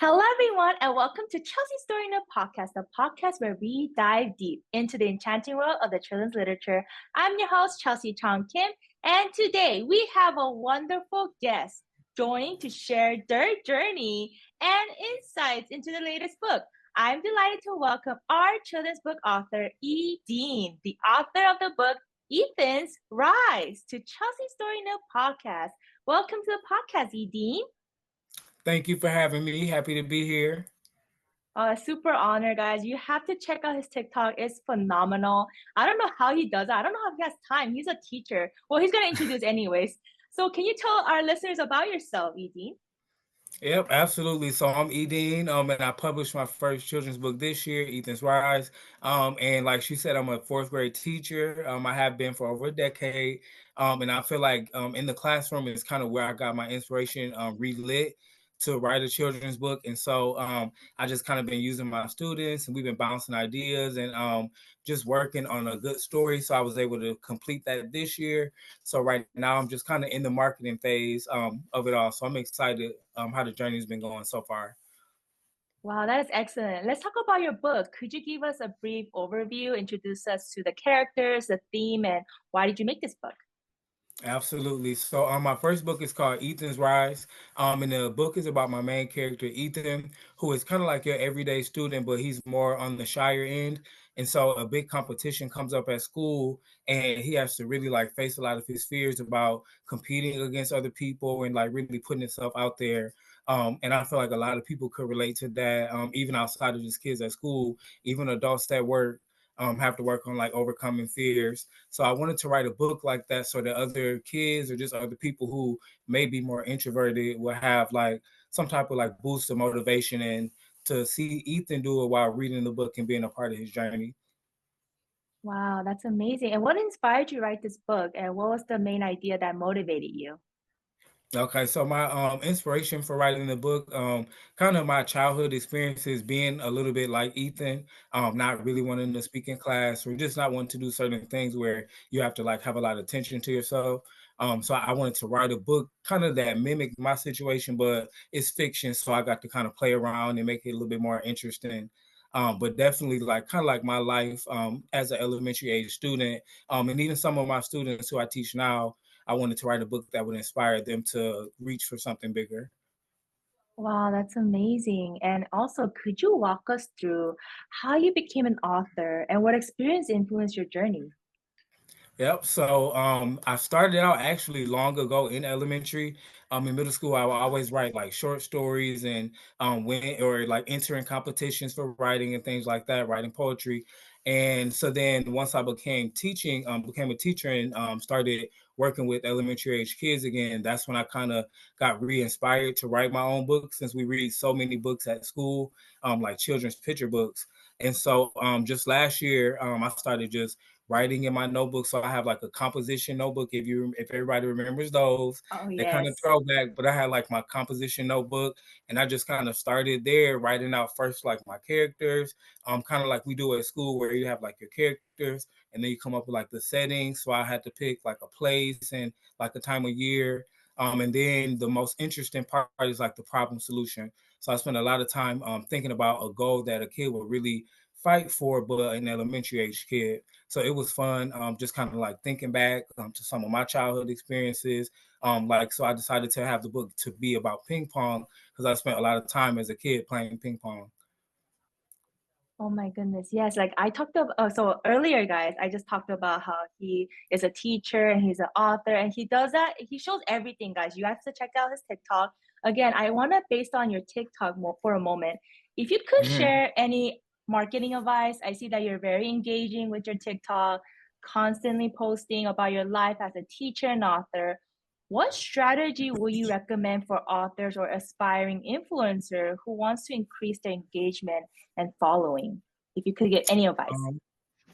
Hello, everyone, and welcome to Chelsea Story Nook Podcast, the podcast where we dive deep into the enchanting world of the children's literature. I'm your host, Chelsea Chong Kim, and today we have a wonderful guest joining to share their journey and insights into the latest book. I'm delighted to welcome our children's book author, E.Dean, the author of the book E.Dean's Rise, to Chelsea Story Nook Podcast. Welcome to the podcast, E.Dean. Thank you for having me. Happy to be here. Super honor, guys. You have to check out his TikTok. It's phenomenal. I don't know how he does it. I don't know how he has time. He's a teacher. Well, he's going to introduce anyways. So can you tell our listeners about yourself, E.Dean? Yep, absolutely. So I'm E.Dean, and I published my first children's book this year, Ethan's Rise. And like she said, I'm a fourth grade teacher. I have been for over a decade. And I feel like in the classroom is kind of where I got my inspiration relit to write a children's book. And so I just kind of been using my students, and we've been bouncing ideas and just working on a good story. So I was able to complete that this year. So right now I'm just kind of in the marketing phase of it all. So I'm excited how the journey's been going so far. Wow, that is excellent. Let's talk about your book. Could you give us a brief overview, introduce us to the characters, the theme, and why did you make this book? Absolutely. So my first book is called Ethan's Rise. And the book is about my main character, Ethan, who is kind of like your everyday student, but he's more on the shyer end. And so a big competition comes up at school, and he has to really like face a lot of his fears about competing against other people and like really putting himself out there. And I feel like a lot of people could relate to that, even outside of just kids at school, even adults that work have to work on like overcoming fears. So I wanted to write a book like that so that other kids or just other people who may be more introverted will have like some type of like boost of motivation, and to see Ethan do it while reading the book and being a part of his journey. Wow, that's amazing. And what inspired you to write this book? And what was the main idea that motivated you? Okay, so my inspiration for writing the book, kind of my childhood experiences being a little bit like Ethan, not really wanting to speak in class or just not wanting to do certain things where you have to like have a lot of attention to yourself. So I wanted to write a book kind of that mimicked my situation, but it's fiction, so I got to kind of play around and make it a little bit more interesting. But definitely like kind of like my life as an elementary age student, and even some of my students who I teach now, I wanted to write a book that would inspire them to reach for something bigger. Wow, that's amazing. And also, could you walk us through how you became an author and what experience influenced your journey? Yep. So I started out actually long ago in elementary. In middle school, I would always write like short stories and win or like entering competitions for writing and things like that, writing poetry. And so then once I became a teacher and started working with elementary age kids again, that's when I kind of got re-inspired to write my own books since we read so many books at school, like children's picture books. And so just last year, I started just writing in my notebook. So I have like a composition notebook. If everybody remembers those, Oh, they kind of yes. throwback. But I had like my composition notebook, and I just kind of started there writing out first like my characters, kind of like we do at school where you have like your characters, and then you come up with like the settings. So I had to pick like a place and like a time of year. And then the most interesting part is like the problem solution. So I spent a lot of time thinking about a goal that a kid would really fight for, but an elementary age kid. So it was fun, just kind of like thinking back to some of my childhood experiences. Like, so I decided to have the book to be about ping pong because I spent a lot of time as a kid playing ping pong. Oh my goodness. Yes, like I talked about, so earlier, guys, I just talked about how he is a teacher and he's an author and he does that. He shows everything, guys. You have to check out his TikTok. Again, I want to, based on your TikTok for a moment, if you could Mhm. share any marketing advice. I see that you're very engaging with your TikTok, constantly posting about your life as a teacher and author. What strategy will you recommend for authors or aspiring influencer who wants to increase their engagement and following? If you could give any advice. Um,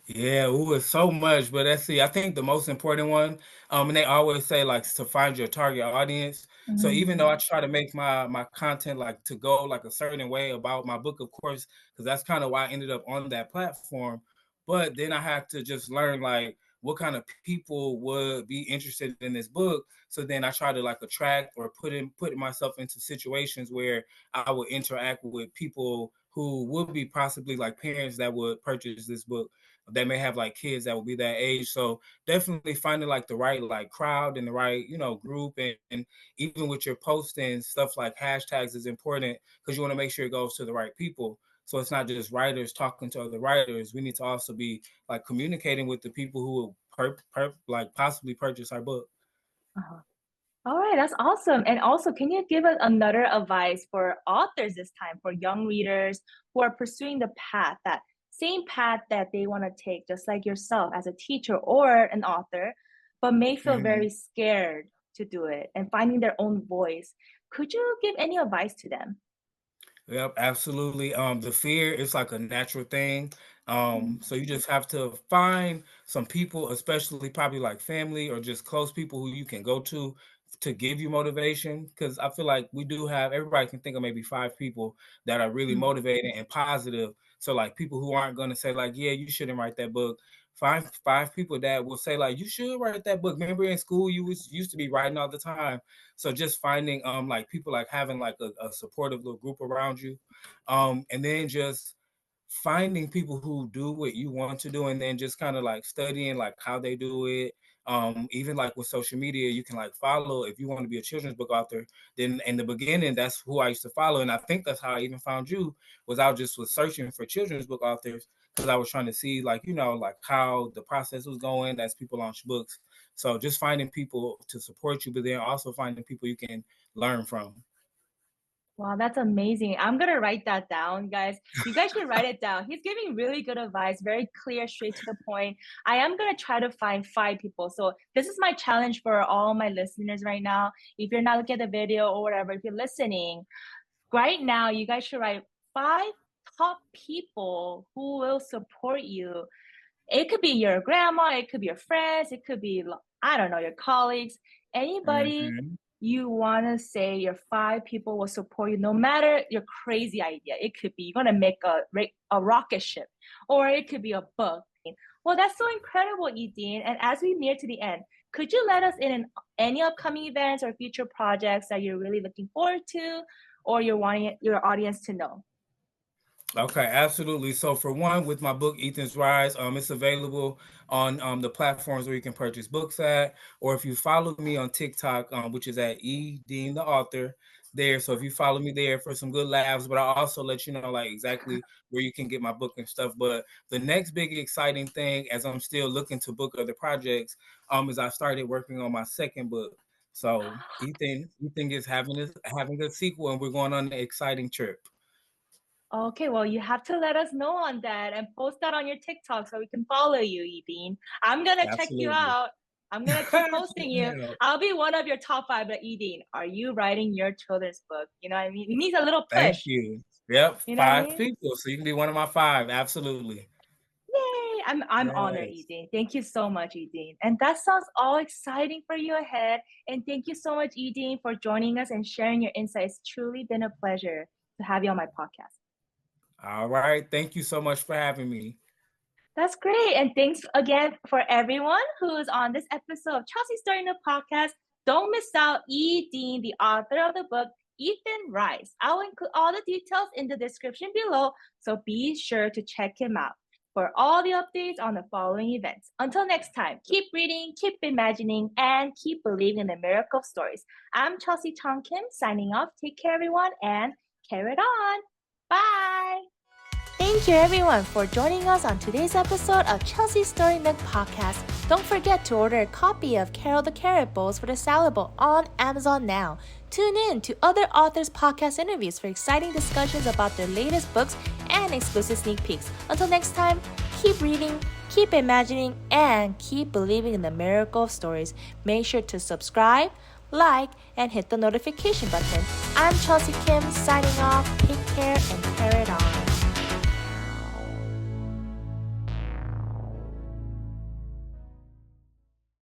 Yeah, ooh, it's so much, but let's see. I think the most important one, and they always say like to find your target audience. So even though I Mm. try to make my content like to go like a certain way about my book, of course, because that's kind of why I ended up on that platform. But then I had to just learn like what kind of people would be interested in this book. So then I try to like attract or put myself into situations where I would interact with people who would be possibly like parents that would purchase this book. They may have like kids that will be that age. So definitely finding like the right like crowd and the right, group, and even with your posting stuff like hashtags is important because you want to make sure it goes to the right people. So it's not just writers talking to other writers. We need to also be like communicating with the people who will like possibly purchase our book. Uh-huh. All right, that's awesome. And also, can you give us another advice for authors this time, for young readers who are pursuing the path, that same path that they want to take, just like yourself as a teacher or an author, but may feel Mhm. very scared to do it and finding their own voice? Could you give any advice to them? Yep, absolutely. The fear is like a natural thing. Mm. So you just have to find some people, especially probably like family or just close people who you can go to give you motivation. Because I feel like we do have everybody can think of maybe 5 people that are really Mm. motivated and positive. So like people who aren't going to say like, yeah, you shouldn't write that book. Five people that will say like, you should write that book. Remember in school you used to be writing all the time. So just finding like people like having like a supportive little group around you, and then just finding people who do what you want to do, and then just kind of like studying like how they do it. Even like with social media, you can like follow if you want to be a children's book author. Then in the beginning, that's who I used to follow, and I think that's how I even found you. Was I just was searching for children's book authors because I was trying to see like like how the process was going as people launch books. So just finding people to support you, but then also finding people you can learn from. Wow, that's amazing. I'm gonna write that down, guys. You guys should write it down. He's giving really good advice, very clear, straight to the point. I am gonna try to find 5 people. So this is my challenge for all my listeners right now. If you're not looking at the video or whatever, if you're listening, right now, you guys should write 5 top people who will support you. It could be your grandma, it could be your friends, it could be, I don't know, your colleagues, anybody Mhm. you want to say your 5 people will support you no matter your crazy idea. It could be you're going to make a rocket ship, or it could be a book. Well, that's so incredible, E.Dean. And as we near to the end, could you let us in on any upcoming events or future projects that you're really looking forward to, or you're wanting your audience to know? Okay, absolutely. So for one, with my book Ethan's Rise, it's available on the platforms where you can purchase books at, or if you follow me on TikTok, which is at E.Dean the author there. So if you follow me there for some good laughs, but I'll also let you know like exactly where you can get my book and stuff. But the next big exciting thing, as I'm still looking to book other projects, is I started working on my second book. So Ethan is having a sequel, and we're going on an exciting trip. Okay, well, you have to let us know on that and post that on your TikTok so we can follow you, E.Dean. I'm gonna check you Absolutely. out. I'm gonna keep posting you. I'll be one of your top 5, but E.Dean, are you writing your children's book? You know what I mean? He needs a little Thank push. you. Yep, You know what I 5 mean? people, so you can be one of my 5, absolutely. Yay! I'm honored, Yes. E.Dean. Thank you so much, E.Dean. And that sounds all exciting for you ahead. And thank you so much, E.Dean, for joining us and sharing your insights. Truly been a pleasure to have you on my podcast. All right, thank you so much for having me. That's great. And thanks again for everyone who's on this episode of Chelsea Story Nook Podcast. Don't miss out E.Dean, the author of the book, Ethan Rice. I'll include all the details in the description below, so be sure to check him out for all the updates on the following events. Until next time, keep reading, keep imagining, and keep believing in the miracle of stories. I'm Chelsea Chong Kim signing off. Take care, everyone, and carry it on. Bye. Thank you everyone for joining us on today's episode of Chelsea Story Nook Podcast. Don't forget to order a copy of Carol the Carrot Bowls for the Salad Bowl on Amazon now. Tune in to other authors' podcast interviews for exciting discussions about their latest books and exclusive sneak peeks. Until next time, keep reading, keep imagining, and keep believing in the miracle of stories. Make sure to subscribe, like, and hit the notification button. I'm Chelsea Kim signing off. Take care and carry it on.